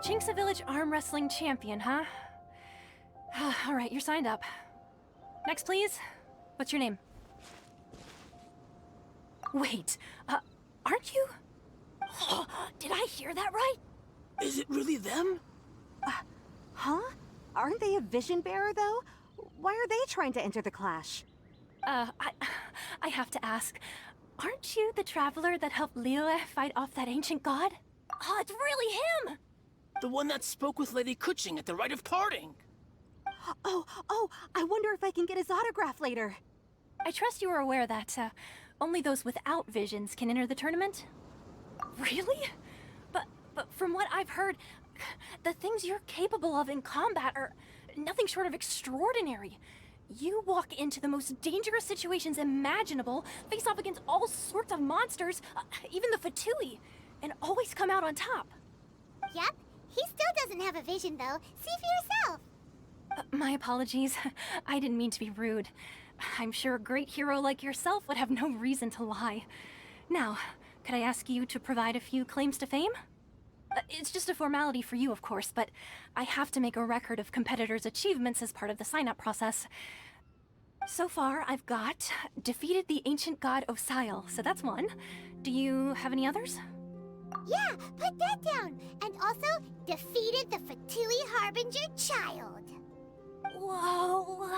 Jinxa Village arm wrestling champion, huh? Alright, you're signed up. Next, please. What's your name? Wait, aren't you? Did I hear that right? Is it really them? Huh? Aren't they a vision bearer, though? Why are they trying to enter the clash? I have to ask, aren't you the traveler that helped Liyue fight off that ancient god? Oh, it's really him! The one that spoke with Lady Kuching at the rite of parting. Oh, I wonder if I can get his autograph later. I trust you are aware that, only those without visions can enter the tournament? Really? But from what I've heard, the things you're capable of in combat are nothing short of extraordinary. You walk into the most dangerous situations imaginable, face off against all sorts of monsters, even the Fatui, and always come out on top. Yep, he still doesn't have a vision though. See for yourself. My apologies. I didn't mean to be rude. I'm sure a great hero like yourself would have no reason to lie. Now, could I ask you to provide a few claims to fame? It's just a formality for you, of course, but I have to make a record of competitors' achievements as part of the sign-up process. So far, I've got defeated the ancient god Osail, so that's one. Do you have any others? Yeah, put that down. And also, defeated the Fatui Harbinger child. Whoa.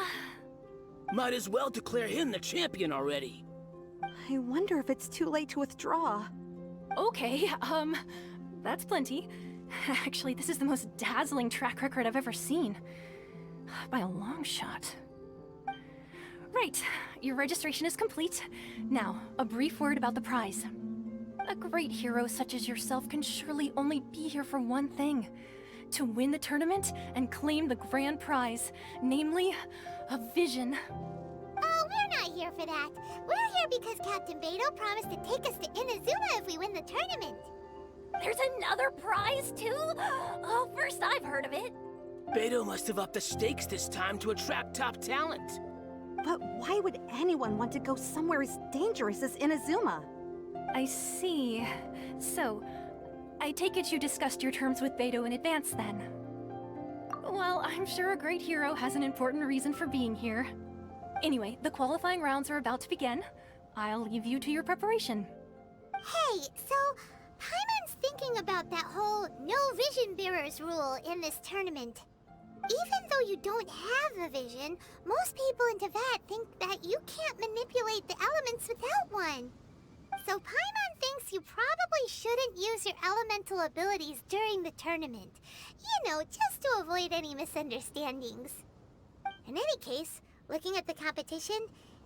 Might as well declare him the champion already. I wonder if it's too late to withdraw. Okay, that's plenty. Actually, this is the most dazzling track record I've ever seen. By a long shot. Right, your registration is complete. Now, a brief word about the prize. A great hero such as yourself can surely only be here for one thing. To win the tournament and claim the grand prize, namely, a vision. Oh, we're not here for that. We're here because Captain Beidou promised to take us to Inazuma if we win the tournament. There's another prize, too? Oh, first I've heard of it. Beidou must have upped the stakes this time to attract top talent. But why would anyone want to go somewhere as dangerous as Inazuma? I see. So, I take it you discussed your terms with Beidou in advance, then? Well, I'm sure a great hero has an important reason for being here. Anyway, the qualifying rounds are about to begin. I'll leave you to your preparation. Hey, so Paimon's thinking about that whole no vision bearers rule in this tournament. Even though you don't have a vision, most people in Teyvat think that you can't manipulate the elements without one. So Paimon thinks you probably shouldn't use your elemental abilities during the tournament. You know, just to avoid any misunderstandings. In any case, looking at the competition,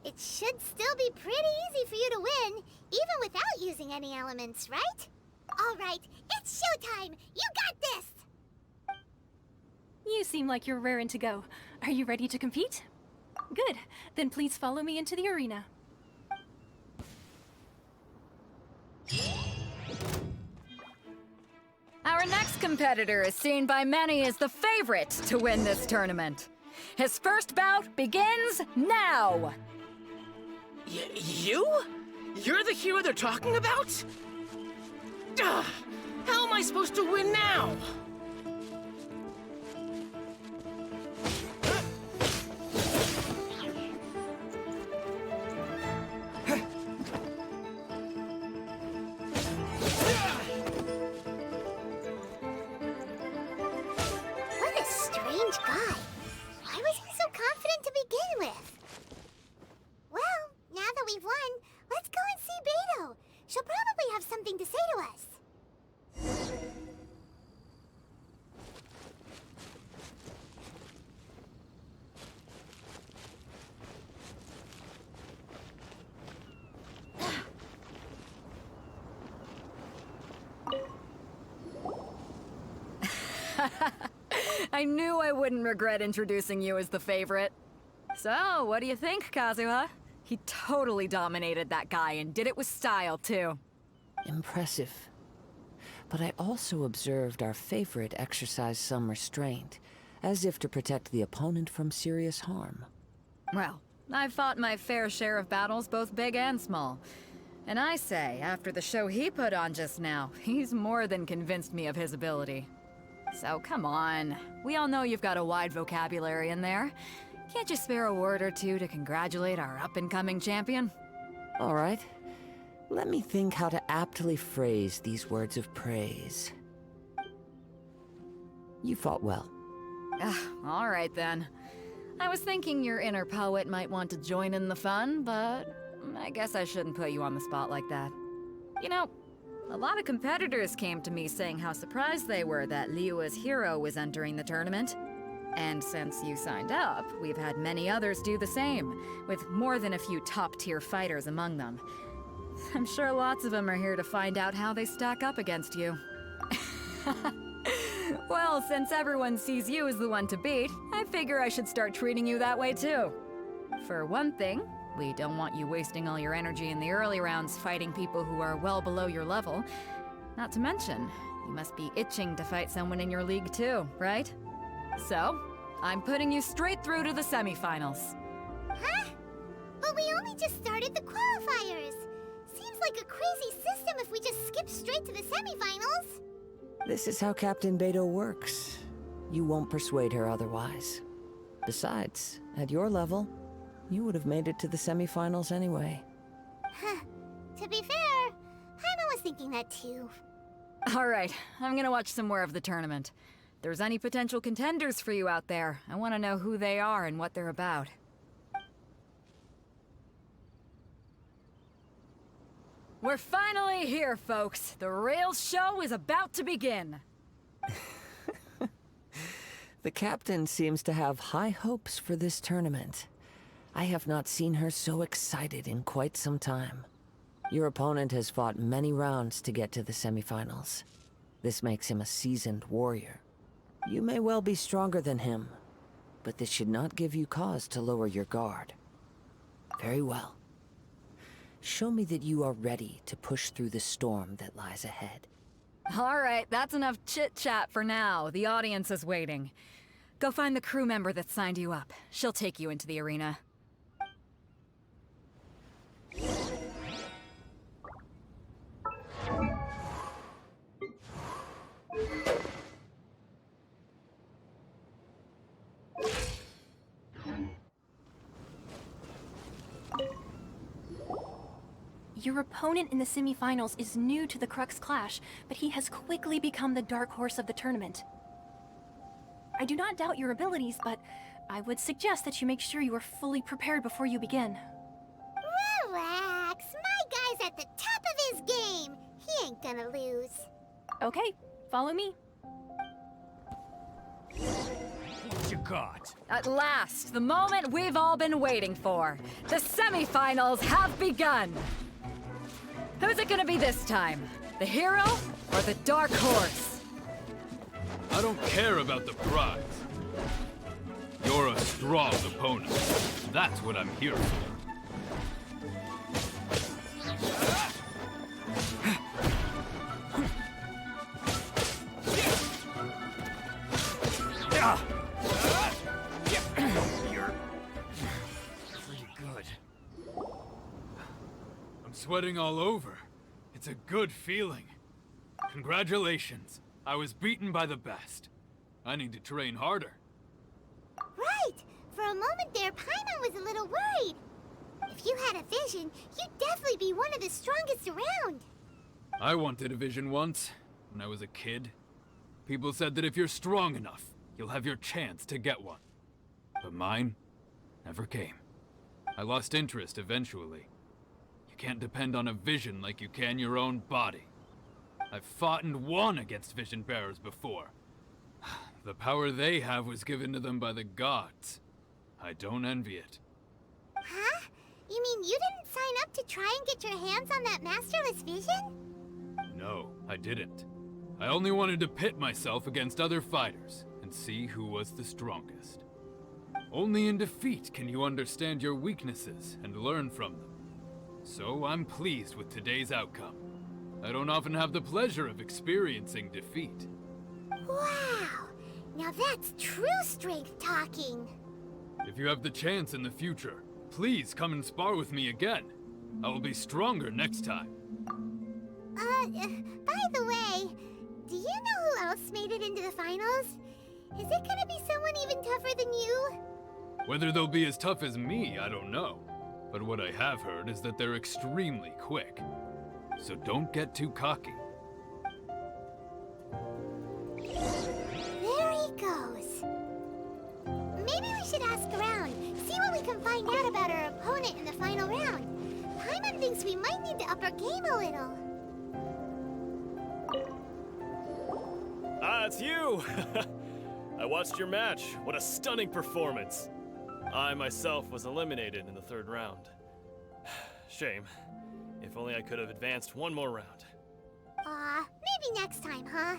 it should still be pretty easy for you to win, even without using any elements, right? Alright, it's showtime! You got this! You seem like you're raring to go. Are you ready to compete? Good. Then please follow me into the arena. Our next competitor is seen by many as the favorite to win this tournament. His first bout begins now! You? You're the hero they're talking about? Ugh, how am I supposed to win now? What a strange guy. Why was he so confident to begin with? Well, now that we've won, let's go and see Beidou. She'll probably have something to say to us. I knew I wouldn't regret introducing you as the favorite. So, what do you think, Kazuha? He totally dominated that guy and did it with style, too. Impressive. But I also observed our favorite exercise some restraint, as if to protect the opponent from serious harm. Well, I've fought my fair share of battles, both big and small. And I say, after the show he put on just now, he's more than convinced me of his ability. So come on. We all know you've got a wide vocabulary in there. Can't you spare a word or two to congratulate our up-and-coming champion? All right. Let me think how to aptly phrase these words of praise. You fought well. All right then. I was thinking your inner poet might want to join in the fun, but I guess I shouldn't put you on the spot like that. You know, a lot of competitors came to me saying how surprised they were that Liyue's hero was entering the tournament. And since you signed up, we've had many others do the same, with more than a few top-tier fighters among them. I'm sure lots of them are here to find out how they stack up against you. Well, since everyone sees you as the one to beat, I figure I should start treating you that way too. For one thing, we don't want you wasting all your energy in the early rounds fighting people who are well below your level. Not to mention, you must be itching to fight someone in your league too, right? So, I'm putting you straight through to the semifinals. Huh? But we only just started the qualifiers. Seems like a crazy system if we just skip straight to the semifinals. This is how Captain Beto works. You won't persuade her otherwise. Besides, at your level, you would have made it to the semifinals anyway. Huh. To be fair, Paimon was thinking that too. Alright, I'm gonna watch some more of the tournament. If there's any potential contenders for you out there, I want to know who they are and what they're about. We're finally here, folks. The real show is about to begin. The captain seems to have high hopes for this tournament. I have not seen her so excited in quite some time. Your opponent has fought many rounds to get to the semifinals. This makes him a seasoned warrior. You may well be stronger than him, but this should not give you cause to lower your guard. Very well. Show me that you are ready to push through the storm that lies ahead. Alright, that's enough chit-chat for now. The audience is waiting. Go find the crew member that signed you up. She'll take you into the arena. Your opponent in the semifinals is new to the Crux Clash, but he has quickly become the dark horse of the tournament. I do not doubt your abilities, but I would suggest that you make sure you are fully prepared before you begin. Relax. My guy's at the top of his game. He ain't gonna lose. Okay, follow me. What you got? At last, the moment we've all been waiting for. The semifinals have begun. Who's it gonna be this time? The hero or the dark horse? I don't care about the prize. You're a strong opponent. That's what I'm here for. You're pretty good. I'm sweating all over. It's a good feeling. Congratulations. I was beaten by the best. I need to train harder. Right. For a moment there, Paimon was a little worried. If you had a vision, you'd definitely be one of the strongest around. I wanted a vision once, when I was a kid. People said that if you're strong enough, you'll have your chance to get one. But mine never came. I lost interest eventually. You can't depend on a vision like you can your own body. I've fought and won against vision bearers before. The power they have was given to them by the gods. I don't envy it. Huh? You mean you didn't sign up to try and get your hands on that masterless vision? No, I didn't. I only wanted to pit myself against other fighters and see who was the strongest. Only in defeat can you understand your weaknesses and learn from them. So I'm pleased with today's outcome. I don't often have the pleasure of experiencing defeat. Wow! Now that's true strength talking. If you have the chance in the future, please come and spar with me again. I will be stronger next time. By the way, do you know who else made it into the finals? Is it gonna be someone even tougher than you? Whether they'll be as tough as me, I don't know. But what I have heard is that they're extremely quick. So don't get too cocky. There he goes. Maybe we should ask around, see what we can find out about our opponent in the final round. Paimon thinks we might need to up our game a little. Ah, it's you! I watched your match. What a stunning performance. I myself was eliminated in the 3rd round. Shame. If only I could have advanced one more round. Maybe next time, huh?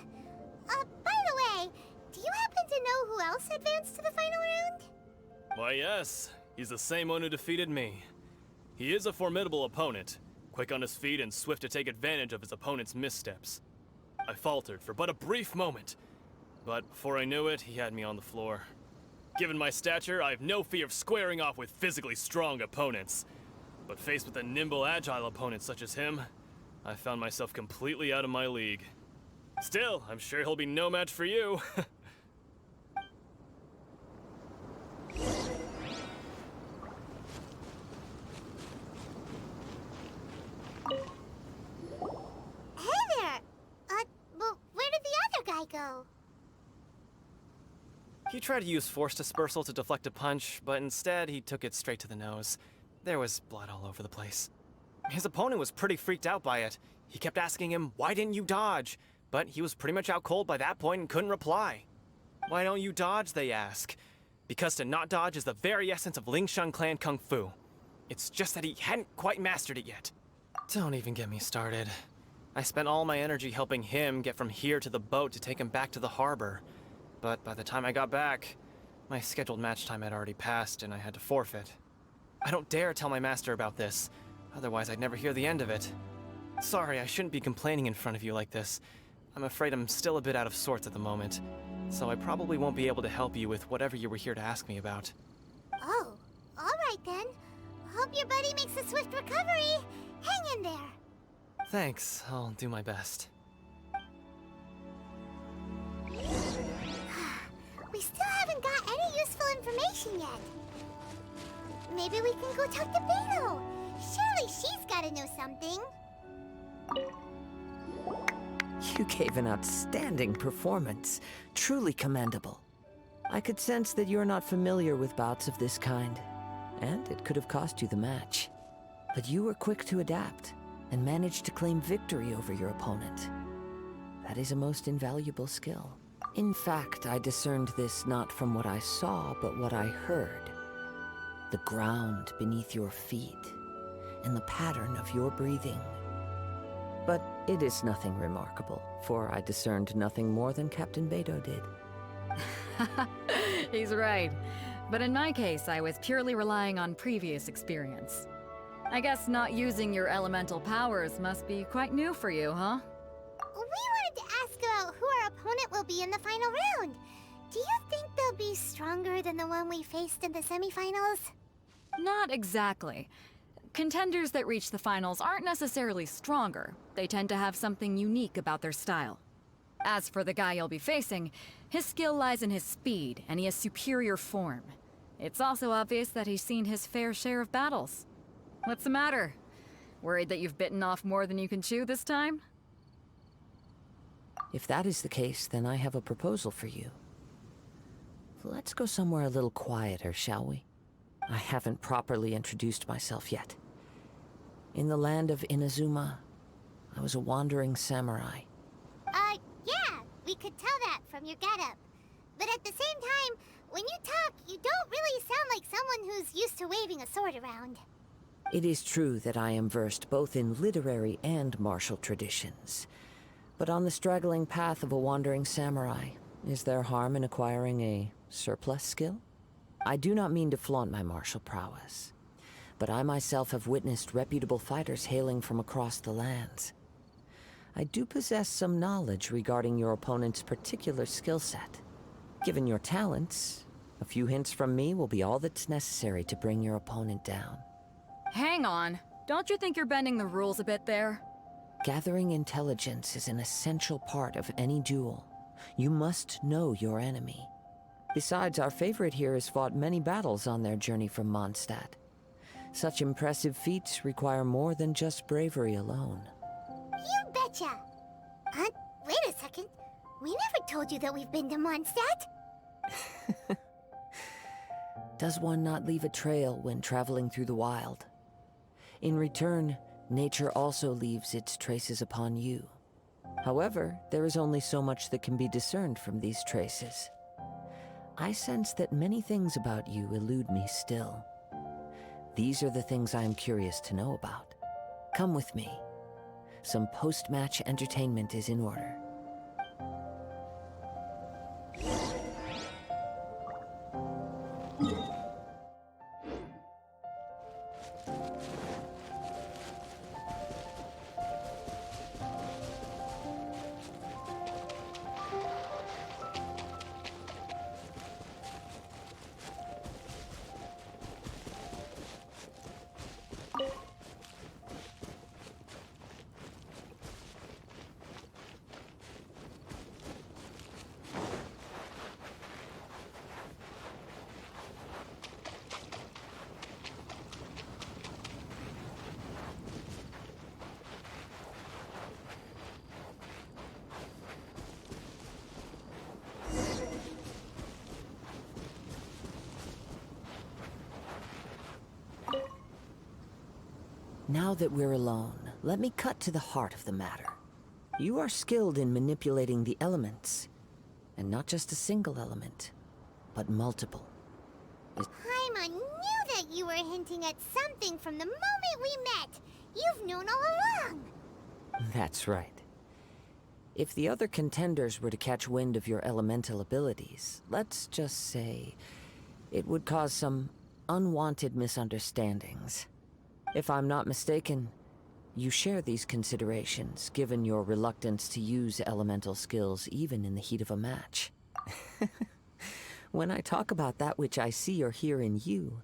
By the way, do you happen to know who else advanced to the final round? Why, yes. He's the same one who defeated me. He is a formidable opponent, quick on his feet and swift to take advantage of his opponent's missteps. I faltered for but a brief moment, but before I knew it, he had me on the floor. Given my stature, I have no fear of squaring off with physically strong opponents. But faced with a nimble, agile opponent such as him, I found myself completely out of my league. Still, I'm sure he'll be no match for you. Hey there! Well, where did the other guy go? He tried to use force dispersal to deflect a punch, but instead he took it straight to the nose. There was blood all over the place. His opponent was pretty freaked out by it. He kept asking him, "Why didn't you dodge?" But he was pretty much out cold by that point and couldn't reply. "Why don't you dodge?" they ask. Because to not dodge is the very essence of Lingshan clan kung fu. It's just that he hadn't quite mastered it yet. Don't even get me started. I spent all my energy helping him get from here to the boat to take him back to the harbor. But by the time I got back, my scheduled match time had already passed and I had to forfeit. I don't dare tell my master about this, otherwise I'd never hear the end of it. Sorry, I shouldn't be complaining in front of you like this. I'm afraid I'm still a bit out of sorts at the moment, so I probably won't be able to help you with whatever you were here to ask me about. Oh, alright then. Hope your buddy makes a swift recovery. Hang in there. Thanks, I'll do my best. We still haven't got any useful information yet. Maybe we can go talk to Beto. Surely she's gotta know something. You gave an outstanding performance. Truly commendable. I could sense that you're not familiar with bouts of this kind, and it could have cost you the match. But you were quick to adapt, and managed to claim victory over your opponent. That is a most invaluable skill. In fact, I discerned this not from what I saw, but what I heard. The ground beneath your feet, and the pattern of your breathing. But it is nothing remarkable, for I discerned nothing more than Captain Beto did. He's right. But in my case, I was purely relying on previous experience. I guess not using your elemental powers must be quite new for you, huh? We wanted to ask about who our opponent will be in the final round. Do you think they'll be stronger than the one we faced in the semifinals? Not exactly. Contenders that reach the finals aren't necessarily stronger. They tend to have something unique about their style. As for the guy you'll be facing, his skill lies in his speed, and he has superior form. It's also obvious that he's seen his fair share of battles. What's the matter? Worried that you've bitten off more than you can chew this time? If that is the case, then I have a proposal for you. Let's go somewhere a little quieter, shall we? I haven't properly introduced myself yet. In the land of Inazuma, I was a wandering samurai. Yeah, we could tell that from your getup. But at the same time, when you talk, you don't really sound like someone who's used to waving a sword around. It is true that I am versed both in literary and martial traditions. But on the straggling path of a wandering samurai, is there harm in acquiring a surplus skill? I do not mean to flaunt my martial prowess, but I myself have witnessed reputable fighters hailing from across the lands. I do possess some knowledge regarding your opponent's particular skill set. Given your talents, a few hints from me will be all that's necessary to bring your opponent down. Hang on. Don't you think you're bending the rules a bit there? Gathering intelligence is an essential part of any duel, You must know your enemy. Besides, our favorite here has fought many battles on their journey from Mondstadt. Such impressive feats require more than just bravery alone. You betcha! Wait a second. We never told you that we've been to Mondstadt. Does one not leave a trail when traveling through the wild? In return, nature also leaves its traces upon you. However, there is only so much that can be discerned from these traces. I sense that many things about you elude me still. These are the things I am curious to know about. Come with me. Some post-match entertainment is in order. Now that we're alone, let me cut to the heart of the matter. You are skilled in manipulating the elements. And not just a single element, but multiple. Paimon knew that you were hinting at something from the moment we met. You've known all along. That's right. If the other contenders were to catch wind of your elemental abilities, let's just say it would cause some unwanted misunderstandings. If I'm not mistaken, you share these considerations, given your reluctance to use elemental skills even in the heat of a match. When I talk about that which I see or hear in you,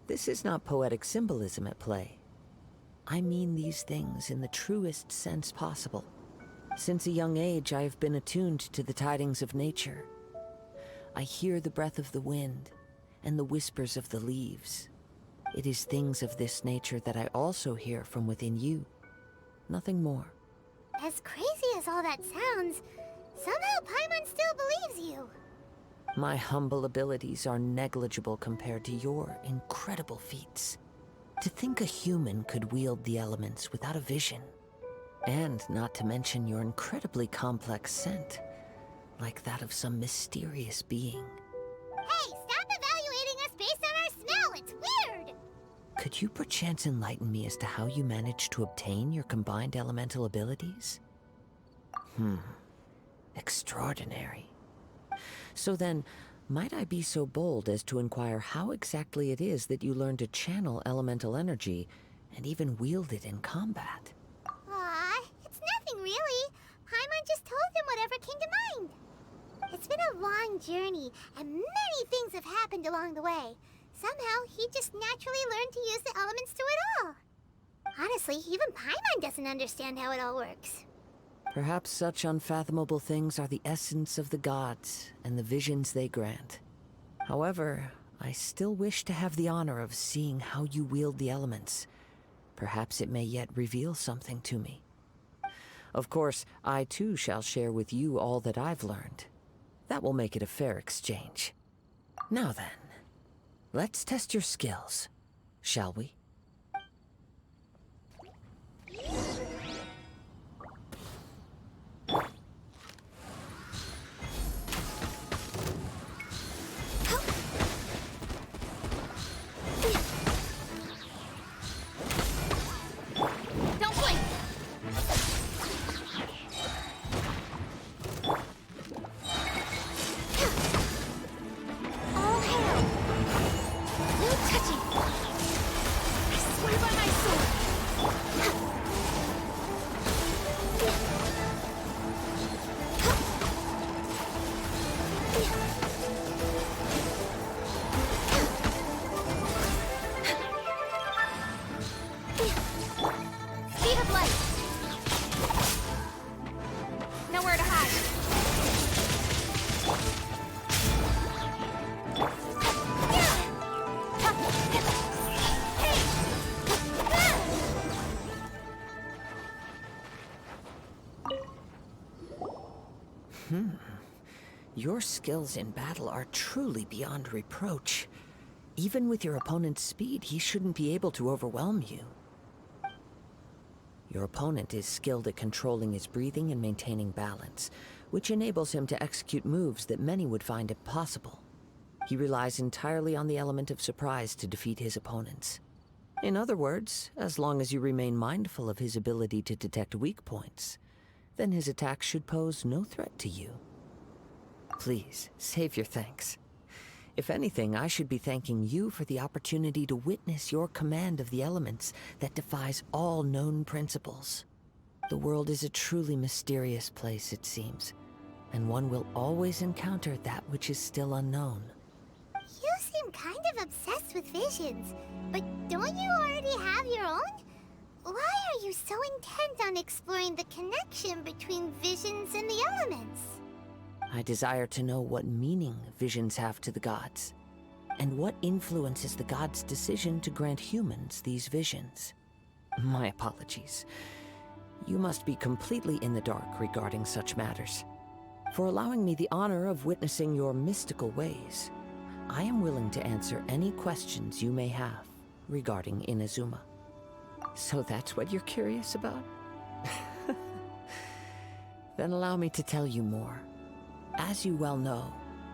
this is not poetic symbolism at play. I mean these things in the truest sense possible. Since a young age, I have been attuned to the tidings of nature. I hear the breath of the wind and the whispers of the leaves. It is things of this nature that I also hear from within you. Nothing more. As crazy as all that sounds, somehow Paimon still believes you. My humble abilities are negligible compared to your incredible feats. To think a human could wield the elements without a vision. And not to mention your incredibly complex scent, like that of some mysterious being. Hey, stop evaluating us based on our smell! It's weird! Could you perchance enlighten me as to how you managed to obtain your combined elemental abilities? Extraordinary. So then, might I be so bold as to inquire how exactly it is that you learned to channel elemental energy and even wield it in combat? Aw, it's nothing really. Paimon just told him whatever came to mind. It's been a long journey, and many things have happened along the way. Somehow, he just naturally learned to use the elements through it all. Honestly, even Paimon doesn't understand how it all works. Perhaps such unfathomable things are the essence of the gods and the visions they grant. However, I still wish to have the honor of seeing how you wield the elements. Perhaps it may yet reveal something to me. Of course, I too shall share with you all that I've learned. That will make it a fair exchange. Now then, let's test your skills, shall we? Don't blink! All hail! No touching! I swear by my sword! Your skills in battle are truly beyond reproach. Even with your opponent's speed, he shouldn't be able to overwhelm you. Your opponent is skilled at controlling his breathing and maintaining balance, which enables him to execute moves that many would find impossible. He relies entirely on the element of surprise to defeat his opponents. In other words, as long as you remain mindful of his ability to detect weak points, then his attacks should pose no threat to you. Please, save your thanks. If anything, I should be thanking you for the opportunity to witness your command of the elements that defies all known principles. The world is a truly mysterious place, it seems, and one will always encounter that which is still unknown. You seem kind of obsessed with visions, but don't you already have your own? Why are you so intent on exploring the connection between visions and the elements? I desire to know what meaning visions have to the gods, and what influences the gods' decision to grant humans these visions. My apologies. You must be completely in the dark regarding such matters. For allowing me the honor of witnessing your mystical ways, I am willing to answer any questions you may have regarding Inazuma. So that's what you're curious about? Then allow me to tell you more. As you well know,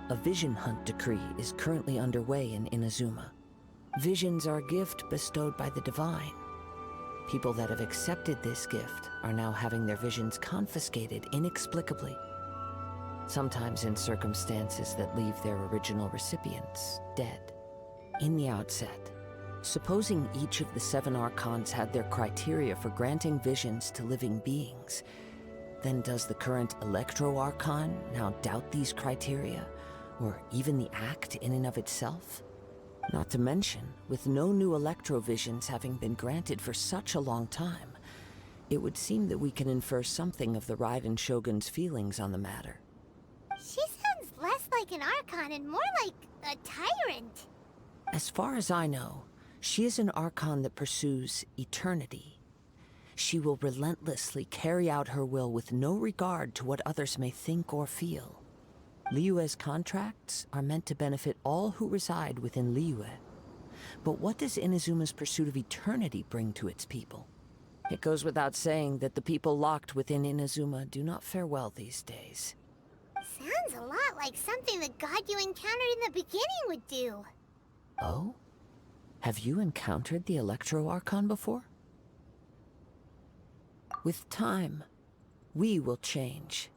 a vision hunt decree is currently underway in Inazuma. Visions are a gift bestowed by the divine. People that have accepted this gift are now having their visions confiscated inexplicably. Sometimes in circumstances that leave their original recipients dead. In the outset, supposing each of the 7 Archons had their criteria for granting visions to living beings, then does the current Electro Archon now doubt these criteria, or even the act in and of itself? Not to mention, with no new Electro visions having been granted for such a long time, it would seem that we can infer something of the Raiden Shogun's feelings on the matter. She sounds less like an Archon and more like a tyrant. As far as I know, she is an Archon that pursues eternity. She will relentlessly carry out her will with no regard to what others may think or feel. Liyue's contracts are meant to benefit all who reside within Liyue. But what does Inazuma's pursuit of eternity bring to its people? It goes without saying that the people locked within Inazuma do not fare well these days. Sounds a lot like something the god you encountered in the beginning would do. Oh? Have you encountered the Electro Archon before? With time, we will change.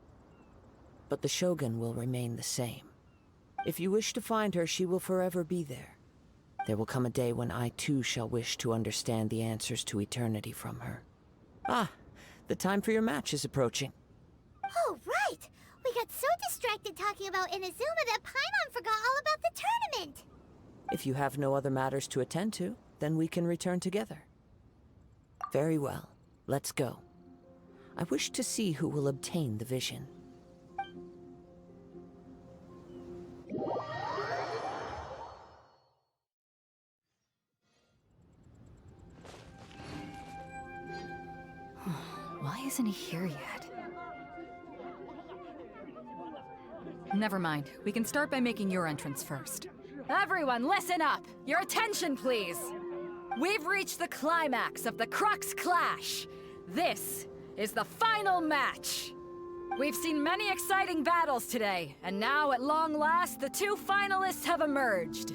But the Shogun will remain the same. If you wish to find her, she will forever be there. There will come a day when I too shall wish to understand the answers to eternity from her. Ah, the time for your match is approaching. Oh, right! We got so distracted talking about Inazuma that Paimon forgot all about the tournament! If you have no other matters to attend to, then we can return together. Very well, let's go. I wish to see who will obtain the vision. Why isn't he here yet? Never mind. We can start by making your entrance first. Everyone, listen up! Your attention, please! We've reached the climax of the Crux Clash! This is the final match! We've seen many exciting battles today, and now, at long last, the 2 finalists have emerged.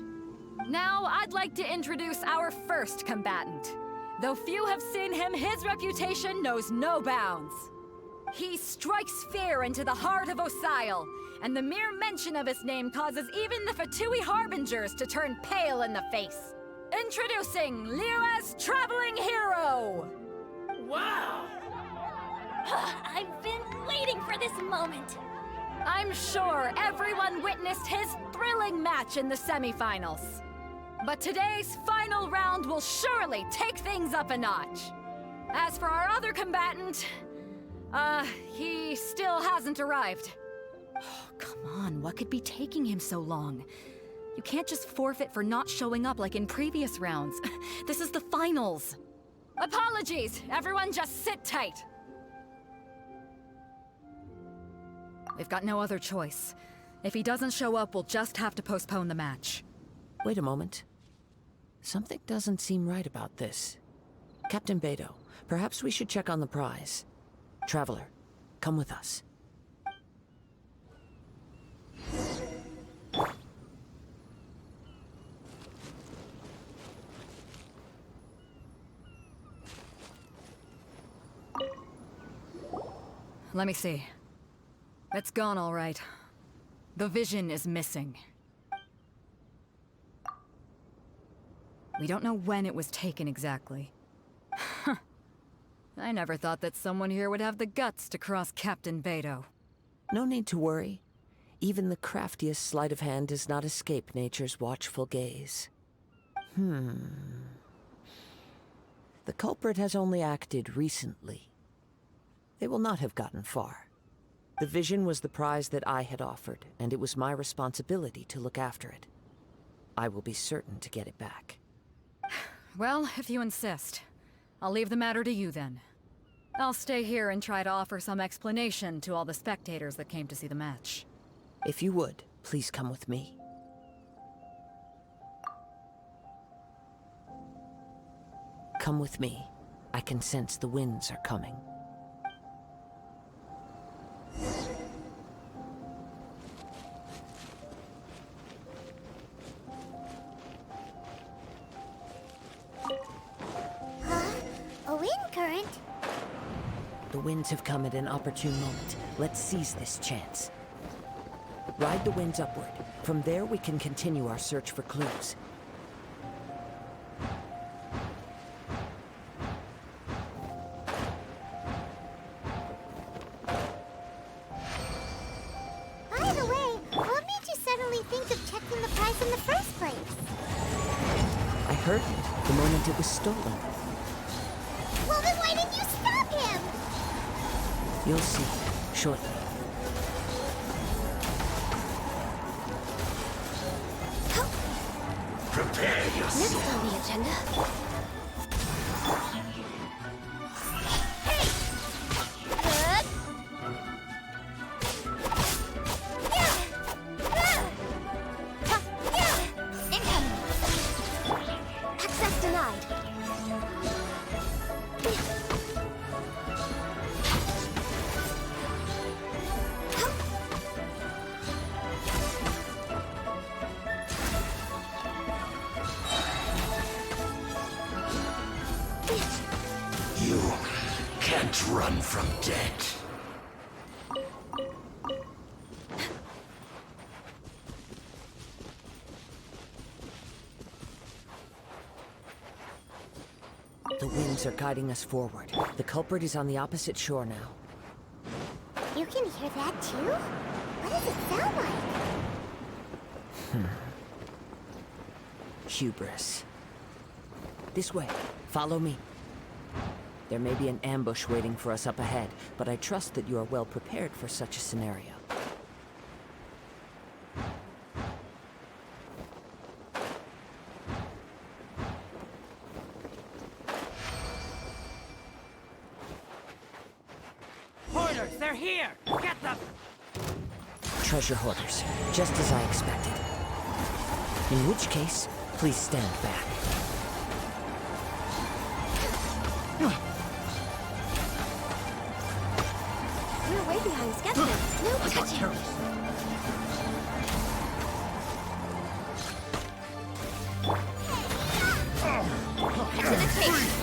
Now, I'd like to introduce our first combatant. Though few have seen him, his reputation knows no bounds. He strikes fear into the heart of Osile, and the mere mention of his name causes even the Fatui Harbingers to turn pale in the face. Introducing Liyue's traveling hero! Wow! I've been waiting for this moment. I'm sure everyone witnessed his thrilling match in the semifinals. But today's final round will surely take things up a notch. As for our other combatant, he still hasn't arrived. Oh, come on, what could be taking him so long? You can't just forfeit for not showing up like in previous rounds. This is the finals. Apologies, everyone just sit tight. We've got no other choice. If he doesn't show up, we'll just have to postpone the match. Wait a moment. Something doesn't seem right about this. Captain Beto, perhaps we should check on the prize. Traveler, come with us. Let me see. It's gone all right. The vision is missing. We don't know when it was taken exactly. I never thought that someone here would have the guts to cross Captain Beto. No need to worry. Even the craftiest sleight of hand does not escape nature's watchful gaze. The culprit has only acted recently. They will not have gotten far. The vision was the prize that I had offered, and it was my responsibility to look after it. I will be certain to get it back. Well, if you insist. I'll leave the matter to you then. I'll stay here and try to offer some explanation to all the spectators that came to see the match. If you would, please come with me. Come with me. I can sense the winds are coming. A wind current? The winds have come at an opportune moment. Let's seize this chance. Ride the winds upward. From there, we can continue our search for clues. By the way, what made you suddenly think of checking the prize in the first place? I heard it the moment it was stolen. Well, then why didn't you stop him? You'll see shortly. Prepare yourself. Next on the agenda. Access denied. You can't run from death. The winds are guiding us forward. The culprit is on the opposite shore now. You can hear that too? What does it sound like? Hubris. This way. Follow me. There may be an ambush waiting for us up ahead, but I trust that you are well prepared for such a scenario. Hoarders, they're here! Get them! Treasure hoarders, just as I expected. In which case, please stand back. We're way behind schedule. No touching. To the tape.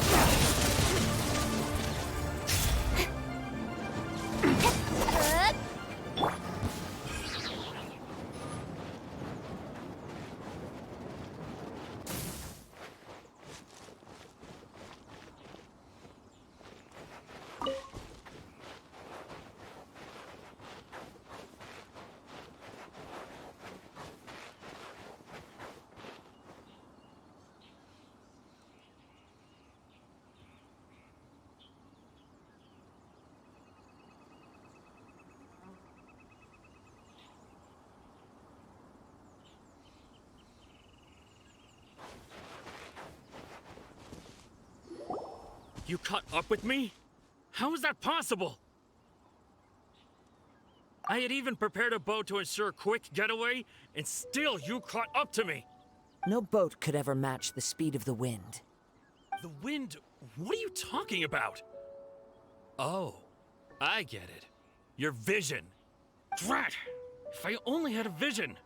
You caught up with me? How is that possible? I had even prepared a boat to ensure a quick getaway, and still you caught up to me! No boat could ever match the speed of the wind. The wind? What are you talking about? Oh, I get it. Your vision. Drat! If I only had a vision!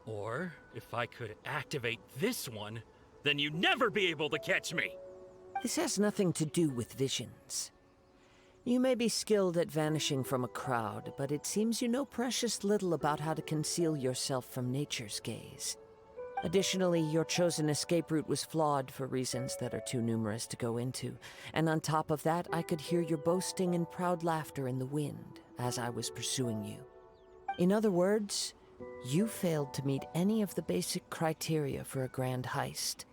Or, if I could activate this one, then you'd never be able to catch me! This has nothing to do with visions. You may be skilled at vanishing from a crowd, but it seems you know precious little about how to conceal yourself from nature's gaze. Additionally, your chosen escape route was flawed for reasons that are too numerous to go into, and on top of that, I could hear your boasting and proud laughter in the wind as I was pursuing you. In other words, you failed to meet any of the basic criteria for a grand heist,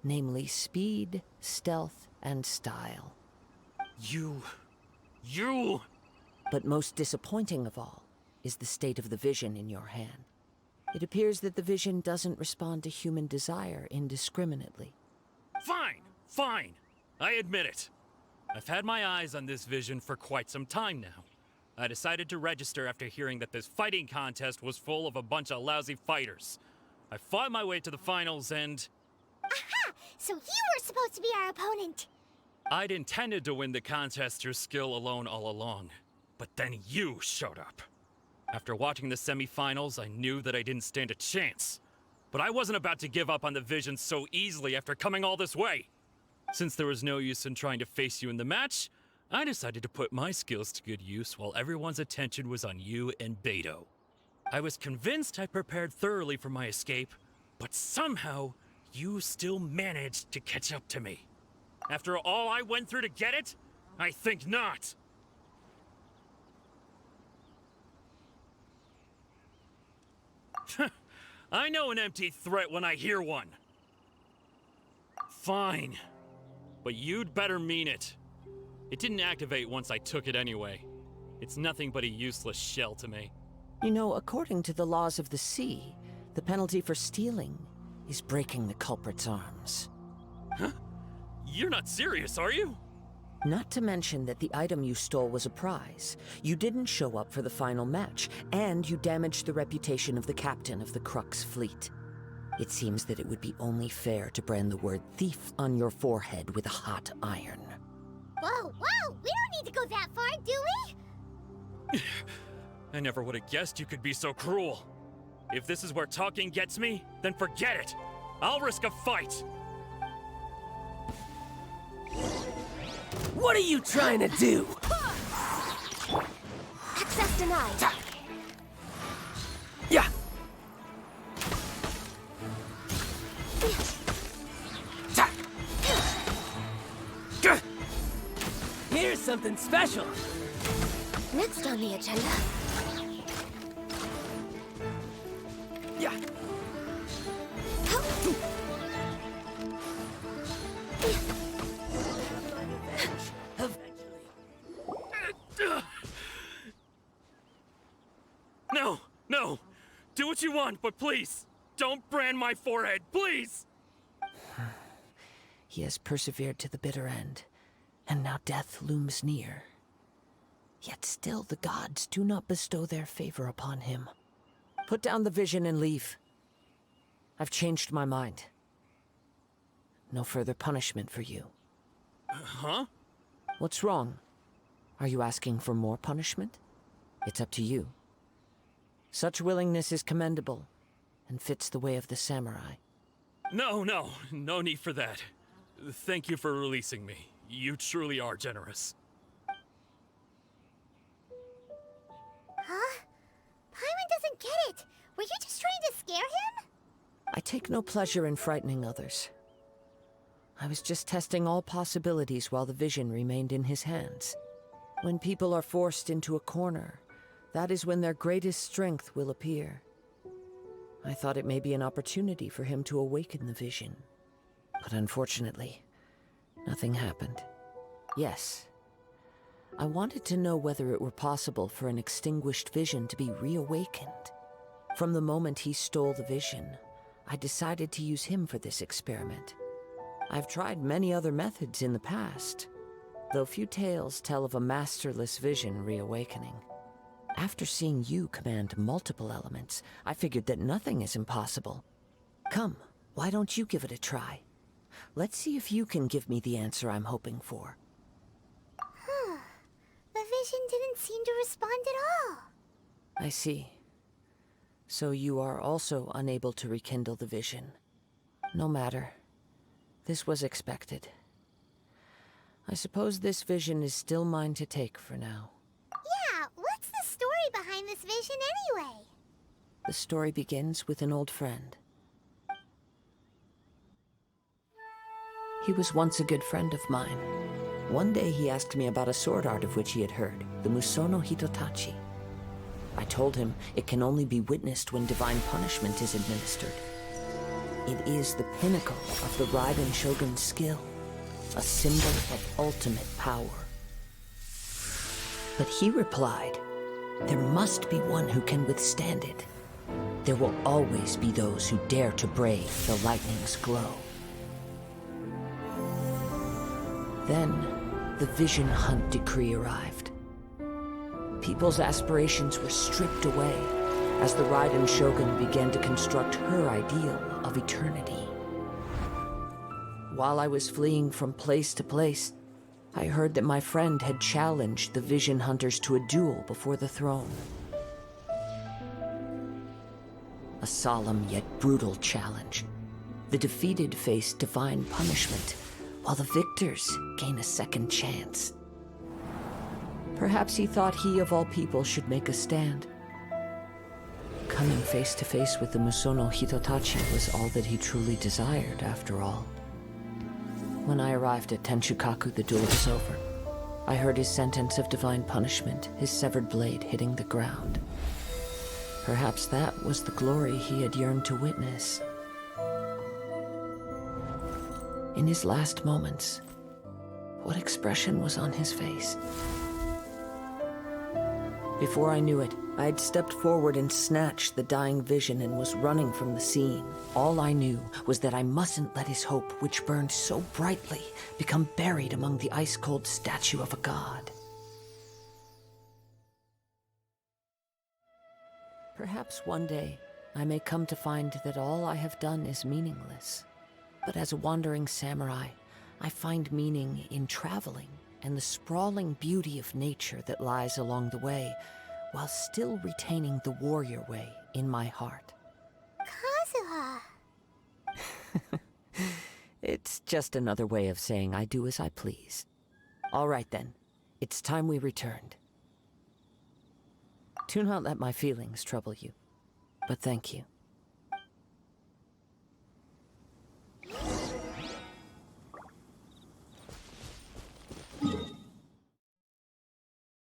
namely speed, stealth, and style. You... But most disappointing of all is the state of the vision in your hand. It appears that the vision doesn't respond to human desire indiscriminately. Fine. I admit it. I've had my eyes on this vision for quite some time now. I decided to register after hearing that this fighting contest was full of a bunch of lousy fighters. I fought my way to the finals and... Aha! So you were supposed to be our opponent! I'd intended to win the contest through skill alone all along. But then you showed up. After watching the semi-finals, I knew that I didn't stand a chance. But I wasn't about to give up on the vision so easily after coming all this way. Since there was no use in trying to face you in the match, I decided to put my skills to good use while everyone's attention was on you and Beto. I was convinced I prepared thoroughly for my escape, but somehow, you still managed to catch up to me. After all I went through to get it? I think not. I know an empty threat when I hear one. Fine. But you'd better mean it. It didn't activate once I took it anyway. It's nothing but a useless shell to me. You know, according to the laws of the sea, the penalty for stealing is breaking the culprit's arms. Huh? You're not serious, are you? Not to mention that the item you stole was a prize. You didn't show up for the final match, and you damaged the reputation of the captain of the Crux fleet. It seems that it would be only fair to brand the word thief on your forehead with a hot iron. Whoa! We don't need to go that far, do we? I never would have guessed you could be so cruel. If this is where talking gets me, then forget it. I'll risk a fight. What are you trying to do? Access denied. Yeah. Here's something special. Next on the agenda. Yeah. No! Do what you want, but please, don't brand my forehead, please! He has persevered to the bitter end, and now death looms near. Yet still the gods do not bestow their favor upon him. Put down the vision and leave. I've changed my mind. No further punishment for you. Huh? What's wrong? Are you asking for more punishment? It's up to you. Such willingness is commendable, and fits the way of the samurai. No need for that. Thank you for releasing me. You truly are generous. Huh? Paimon doesn't get it. Were you just trying to scare him? I take no pleasure in frightening others. I was just testing all possibilities while the vision remained in his hands. When people are forced into a corner, that is when their greatest strength will appear. I thought it may be an opportunity for him to awaken the vision. But unfortunately, nothing happened. Yes, I wanted to know whether it were possible for an extinguished vision to be reawakened. From the moment he stole the vision, I decided to use him for this experiment. I've tried many other methods in the past, though few tales tell of a masterless vision reawakening. After seeing you command multiple elements, I figured that nothing is impossible. Come, why don't you give it a try? Let's see if you can give me the answer I'm hoping for. The vision didn't seem to respond at all. I see. So you are also unable to rekindle the vision. No matter. This was expected. I suppose this vision is still mine to take for now. Yeah, what's the story behind this vision anyway? The story begins with an old friend. He was once a good friend of mine. One day he asked me about a sword art of which he had heard, the Musono Hitotachi. I told him it can only be witnessed when divine punishment is administered. It is the pinnacle of the Raiden Shogun's skill, a symbol of ultimate power. But he replied, there must be one who can withstand it. There will always be those who dare to brave the lightning's glow. Then, the Vision Hunt decree arrived. People's aspirations were stripped away as the Raiden Shogun began to construct her ideal of eternity. While I was fleeing from place to place, I heard that my friend had challenged the Vision Hunters to a duel before the throne. A solemn yet brutal challenge. The defeated face divine punishment, while the victors gain a second chance. Perhaps he thought he of all people should make a stand. Coming face to face with the Musono Hitotachi was all that he truly desired, after all. When I arrived at Tenshukaku, the duel was over. I heard his sentence of divine punishment, his severed blade hitting the ground. Perhaps that was the glory he had yearned to witness. In his last moments, what expression was on his face? Before I knew it, I had stepped forward and snatched the dying vision and was running from the scene. All I knew was that I mustn't let his hope, which burned so brightly, become buried among the ice-cold statue of a god. Perhaps one day, I may come to find that all I have done is meaningless. But as a wandering samurai, I find meaning in traveling and the sprawling beauty of nature that lies along the way, while still retaining the warrior way in my heart. Kazuha. It's just another way of saying I do as I please. All right then, it's time we returned. Do not let my feelings trouble you, but thank you.